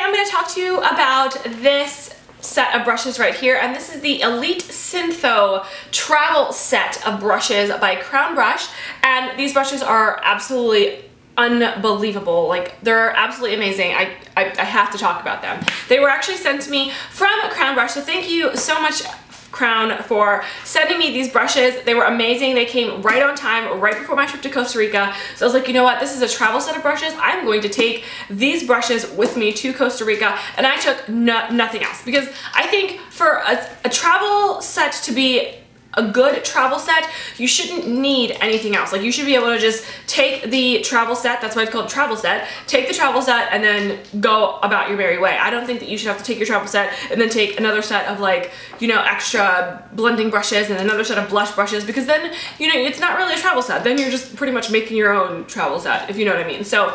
I'm going to talk to you about this set of brushes right here, and this is the Elite Syntho travel set of brushes by Crown Brush, and these brushes are absolutely unbelievable. Like, they're absolutely amazing. I have to talk about them. They were actually sent to me from Crown Brush, so thank you so much, Crown, for sending me these brushes. They were amazing. They came right on time, right before my trip to Costa Rica. So I was like, you know what, this is a travel set of brushes. I'm going to take these brushes with me to Costa Rica, and I took nothing else, because I think for a travel set to be a good travel set, you shouldn't need anything else. Like, you should be able to just take the travel set, that's why it's called travel set, take the travel set and then go about your merry way. I don't think that you should have to take your travel set and then take another set of, like, you know, extra blending brushes and another set of blush brushes, because then, you know, it's not really a travel set. Then you're just pretty much making your own travel set, if you know what I mean. So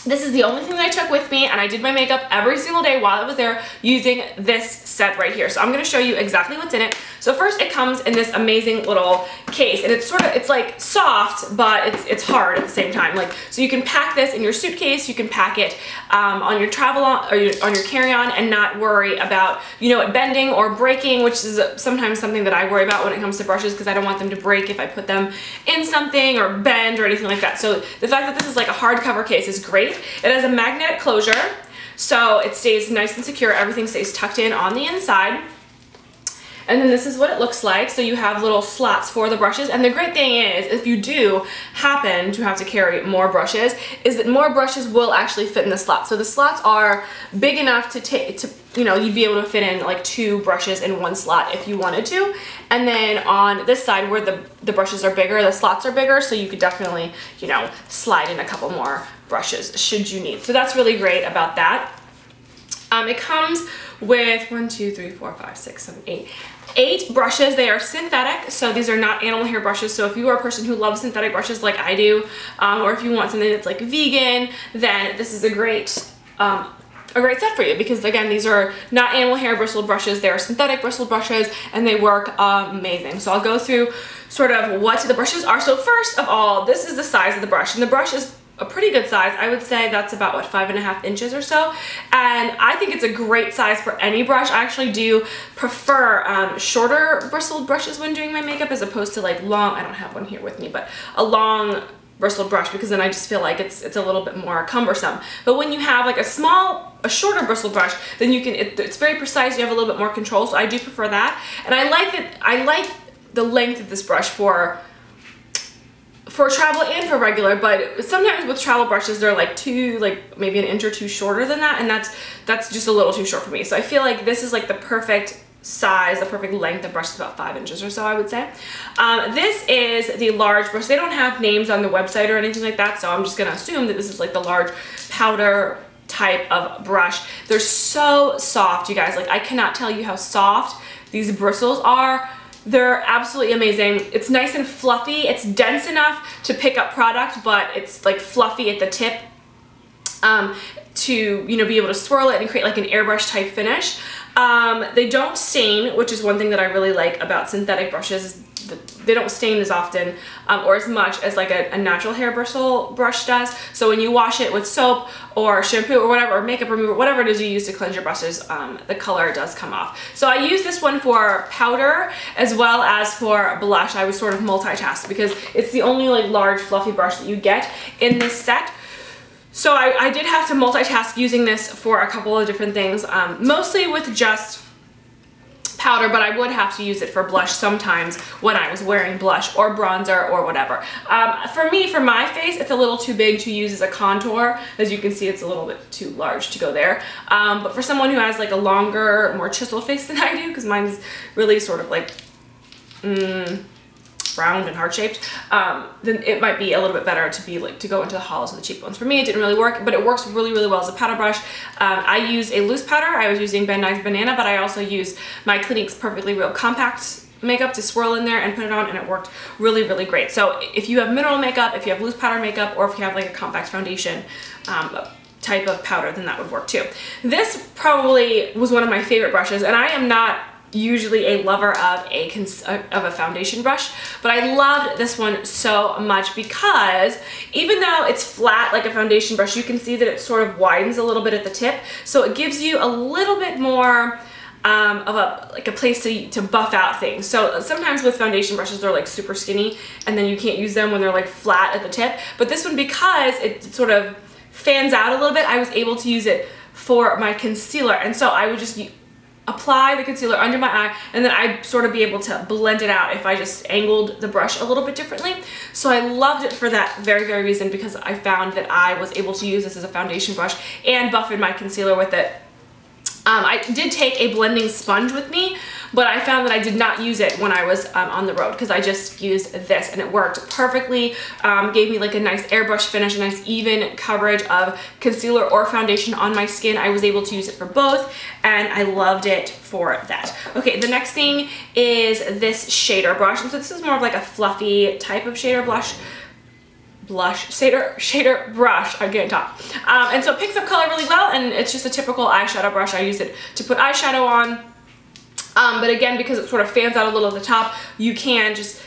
this is the only thing that I took with me, and I did my makeup every single day while I was there using this set right here. So I'm going to show you exactly what's in it. So first, it comes in this amazing little case, and it's sort of, it's like soft, but it's hard at the same time. Like, so you can pack this in your suitcase, you can pack it on your travel on your carry-on, and not worry about, you know, it bending or breaking, which is sometimes something that I worry about when it comes to brushes, because I don't want them to break if I put them in something or bend or anything like that. So the fact that this is like a hardcover case is great. It has a magnetic closure, so it stays nice and secure. Everything stays tucked in on the inside. And then this is what it looks like. So you have little slots for the brushes. And the great thing is, if you do happen to have to carry more brushes, is that more brushes will actually fit in the slots. So the slots are big enough to you know, you'd be able to fit in like 2 brushes in one slot if you wanted to. And then on this side where the brushes are bigger, the slots are bigger, so you could definitely, you know, slide in a couple more brushes should you need. So that's really great about that. It comes with 8 brushes. They are synthetic, so these are not animal hair brushes. So if you are a person who loves synthetic brushes like I do, or if you want something that's like vegan, then this is a great set for you, because again, these are not animal hair bristled brushes, they are synthetic bristled brushes, and they work amazing. So I'll go through sort of what the brushes are. So first of all, this is the size of the brush, and the brush is a pretty good size. I would say that's about, what, 5.5 inches or so, and I think it's a great size for any brush. I actually do prefer shorter bristled brushes when doing my makeup, as opposed to like long, I don't have one here with me, but a long bristled brush, because then I just feel like it's a little bit more cumbersome. But when you have like a shorter bristled brush, then you can, it's very precise, you have a little bit more control, so I do prefer that. And I like the length of this brush for travel and for regular, but sometimes with travel brushes, they're like maybe an inch or 2 shorter than that, and that's just a little too short for me. So I feel like this is like the perfect size, the perfect length. The brush is about 5 inches or so, I would say. This is the large brush. They don't have names on the website or anything like that, so I'm just gonna assume that this is like the large powder type of brush. They're so soft, you guys. Like, I cannot tell you how soft these bristles are. They're absolutely amazing. It's nice and fluffy. It's dense enough to pick up product, but it's like fluffy at the tip to, you know, be able to swirl it and create like an airbrush type finish. They don't stain, which is one thing that I really like about synthetic brushes. They don't stain as often or as much as like a natural hair bristle brush does. So when you wash it with soap or shampoo or whatever, or makeup remover, whatever it is you use to cleanse your brushes, the color does come off. So I use this one for powder as well as for blush. I was sort of multitask, because it's the only like large fluffy brush that you get in this set. So I did have to multitask using this for a couple of different things, mostly with just powder, but I would have to use it for blush sometimes when I was wearing blush or bronzer or whatever. For me, for my face, it's a little too big to use as a contour. As you can see, it's a little bit too large to go there. But for someone who has like a longer, more chiseled face than I do, because mine is really sort of like round and heart-shaped, then it might be a little bit better to be like to go into the hollows of the cheekbones. For me, it didn't really work, but it works really, really well as a powder brush. I use a loose powder. I was using Ben Nye's Banana, but I also use my Clinique's Perfectly Real Compact makeup to swirl in there and put it on, and it worked really, really great. So if you have mineral makeup, if you have loose powder makeup, or if you have like a compact foundation type of powder, then that would work too. This probably was one of my favorite brushes, and I am not usually a lover of a foundation brush, but I loved this one so much because even though it's flat like a foundation brush, you can see that it sort of widens a little bit at the tip, so it gives you a little bit more of a place to buff out things. So sometimes with foundation brushes they're like super skinny and then you can't use them when they're like flat at the tip, but this one, because it sort of fans out a little bit, I was able to use it for my concealer. And so I would just apply the concealer under my eye, and then I'd sort of be able to blend it out if I just angled the brush a little bit differently. So I loved it for that very, very reason, because I found that I was able to use this as a foundation brush and buff in my concealer with it. I did take a blending sponge with me, but I found that I did not use it when I was on the road, because I just used this and it worked perfectly. Gave me like a nice airbrush finish, a nice even coverage of concealer or foundation on my skin. I was able to use it for both and I loved it for that. Okay, the next thing is this shader brush. And so this is more of like a fluffy type of shader shader brush, I can't talk. And so it picks up color really well, and it's just a typical eyeshadow brush. I use it to put eyeshadow on. But again, because it sort of fans out a little at the top, you can just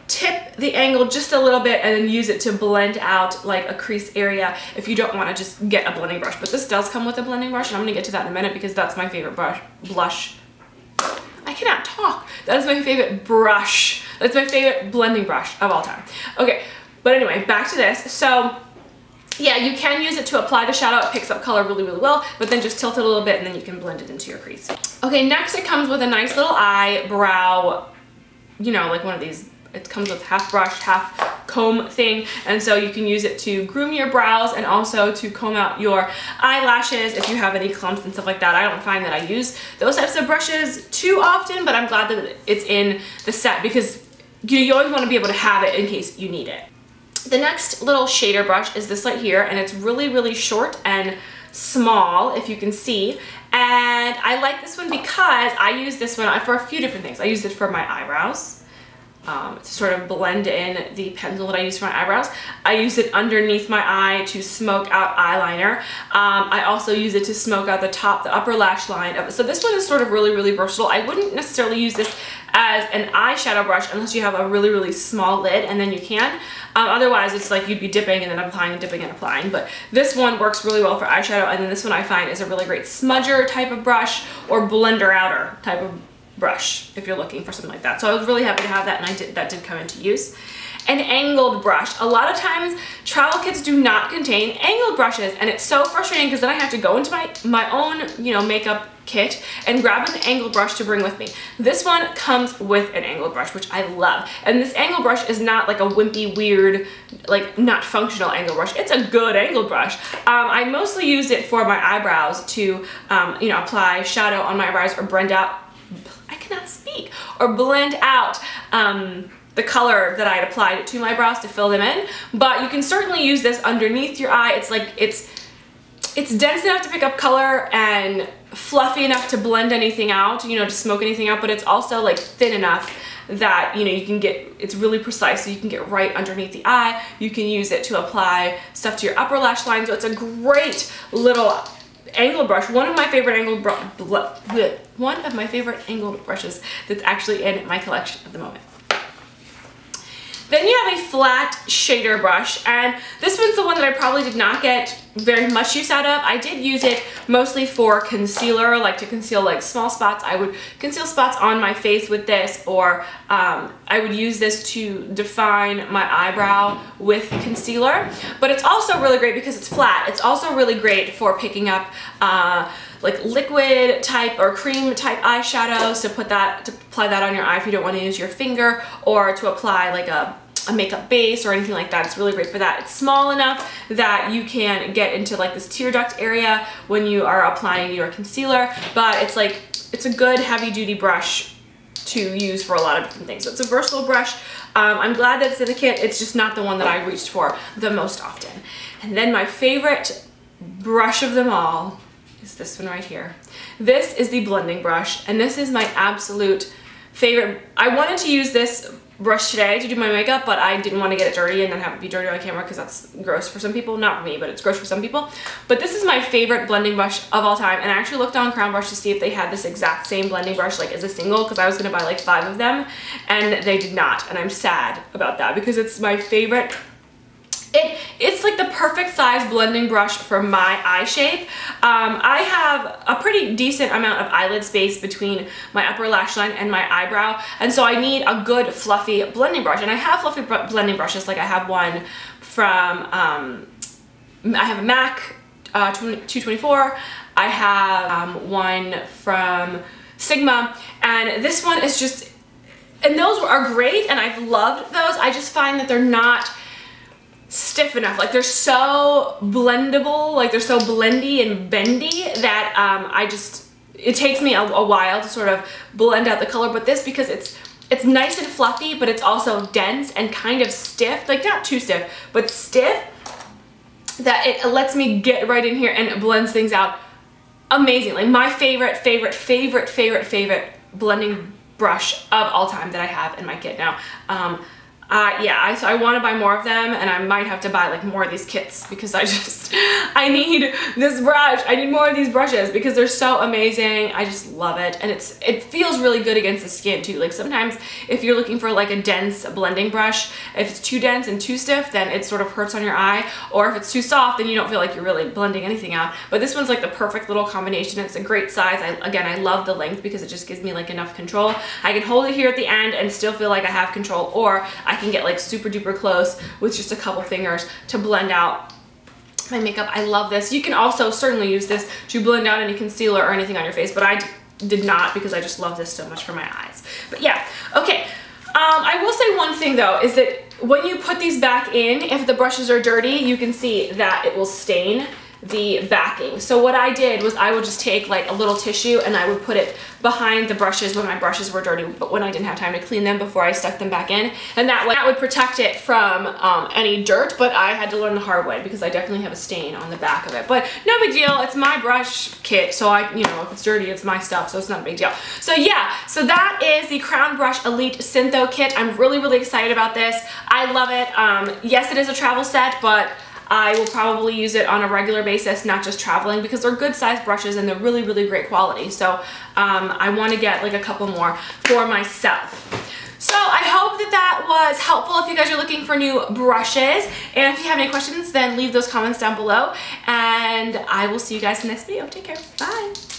tip the angle just a little bit and then use it to blend out like a crease area if you don't want to just get a blending brush. But this does come with a blending brush, and I'm gonna get to that in a minute because that's my favorite blush. I cannot talk. That is my favorite brush. That's my favorite blending brush of all time. Okay. But anyway, back to this. So yeah, you can use it to apply the shadow. It picks up color really, really well, but then just tilt it a little bit and then you can blend it into your crease. Okay, next it comes with a nice little eyebrow, you know, like one of these, it comes with half brush, half comb thing, and so you can use it to groom your brows and also to comb out your eyelashes if you have any clumps and stuff like that. I don't find that I use those types of brushes too often, but I'm glad that it's in the set because you always want to be able to have it in case you need it. The next little shader brush is this right here, and it's really, really short and small, if you can see. And I like this one because I use this one for a few different things. I use it for my eyebrows, to sort of blend in the pencil that I use for my eyebrows. I use it underneath my eye to smoke out eyeliner. I also use it to smoke out the upper lash line of it. So this one is sort of really, really versatile. I wouldn't necessarily use this as an eyeshadow brush unless you have a really, really small lid, and then you can. Otherwise, it's like you'd be dipping and then applying and dipping and applying. But this one works really well for eyeshadow, and then this one I find is a really great smudger type of brush or blender outer type of brush if you're looking for something like that. So I was really happy to have that, and that did come into use. An angled brush. A lot of times travel kits do not contain angled brushes, and it's so frustrating because then I have to go into my own, you know, makeup kit and grab an angled brush to bring with me. This one comes with an angled brush, which I love. And this angled brush is not like a wimpy, weird, like not functional angled brush. It's a good angled brush. I mostly use it for my eyebrows to, you know, apply shadow on my eyebrows or blend out, I cannot speak, or blend out the color that I had applied to my brows to fill them in. But you can certainly use this underneath your eye. It's like, it's dense enough to pick up color and fluffy enough to blend anything out, you know, to smoke anything out, but it's also like thin enough that, you know, you can get, it's really precise, so you can get right underneath the eye. You can use it to apply stuff to your upper lash line, so it's a great little angled brush. One of my favorite angled brushes that's actually in my collection at the moment. Then you have a flat shader brush, and this one's the one that I probably did not get very much use out of. I did use it mostly for concealer, like to conceal like small spots. I would conceal spots on my face with this, or I would use this to define my eyebrow with concealer. But it's also really great because it's flat. It's also really great for picking up like liquid type or cream type eyeshadows, to apply that on your eye if you don't want to use your finger, or to apply like a makeup base or anything like that. It's really great for that. It's small enough that you can get into like this tear duct area when you are applying your concealer, but it's like, it's a good heavy duty brush to use for a lot of different things. So it's a versatile brush. I'm glad that it's in the kit. It's just not the one that I reached for the most often. And then my favorite brush of them all is this one right here. This is the blending brush, and this is my absolute favorite. I wanted to use this brush today to do my makeup, but I didn't want to get it dirty and then have it be dirty on camera because that's gross for some people. Not for me, but it's gross for some people. But this is my favorite blending brush of all time, and I actually looked on Crown Brush to see if they had this exact same blending brush like as a single, because I was going to buy like 5 of them and they did not, and I'm sad about that because it's my favorite. It's like the perfect size blending brush for my eye shape. I have a pretty decent amount of eyelid space between my upper lash line and my eyebrow, and so I need a good fluffy blending brush. And I have fluffy blending brushes, like I have one from, I have a MAC 224, I have one from Sigma, and this one is just, and those are great and I've loved those. I just find that they're not stiff enough. Like they're so blendable, like they're so blendy and bendy that it takes me a while to sort of blend out the color. But this, because it's nice and fluffy, but it's also dense and kind of stiff, like not too stiff, but stiff, that it lets me get right in here and it blends things out amazingly. My favorite blending brush of all time that I have in my kit now. Yeah, so I want to buy more of them, and I might have to buy like more of these kits because I need this brush. I need more of these brushes because they're so amazing. I just love it, and it feels really good against the skin too. Like sometimes if you're looking for like a dense blending brush, if it's too dense and too stiff, then it sort of hurts on your eye, or if it's too soft, then you don't feel like you're really blending anything out. But this one's like the perfect little combination. It's a great size. Again, I love the length because it just gives me like enough control. I can hold it here at the end and still feel like I have control, or I can get like super duper close with just a couple fingers to blend out my makeup. I love this. You can also certainly use this to blend out any concealer or anything on your face, but I did not because I just love this so much for my eyes. But yeah, okay. I will say one thing though, is that when you put these back in, if the brushes are dirty, you can see that it will stain the backing. So what I did was I would just take like a little tissue and I would put it behind the brushes when my brushes were dirty, but when I didn't have time to clean them before I stuck them back in, and that way that would protect it from any dirt. But I had to learn the hard way because I definitely have a stain on the back of it. But no big deal, it's my brush kit, so if it's dirty, it's my stuff, so it's not a big deal. So yeah, so that is the Crown Brush Elite Syntho kit. I'm really excited about this. I love it. Yes, it is a travel set, but I will probably use it on a regular basis, not just traveling, because they're good sized brushes and they're really great quality. So I want to get like a couple more for myself. So I hope that was helpful if you guys are looking for new brushes. And if you have any questions, then leave those comments down below. And I will see you guys in the next video. Take care. Bye.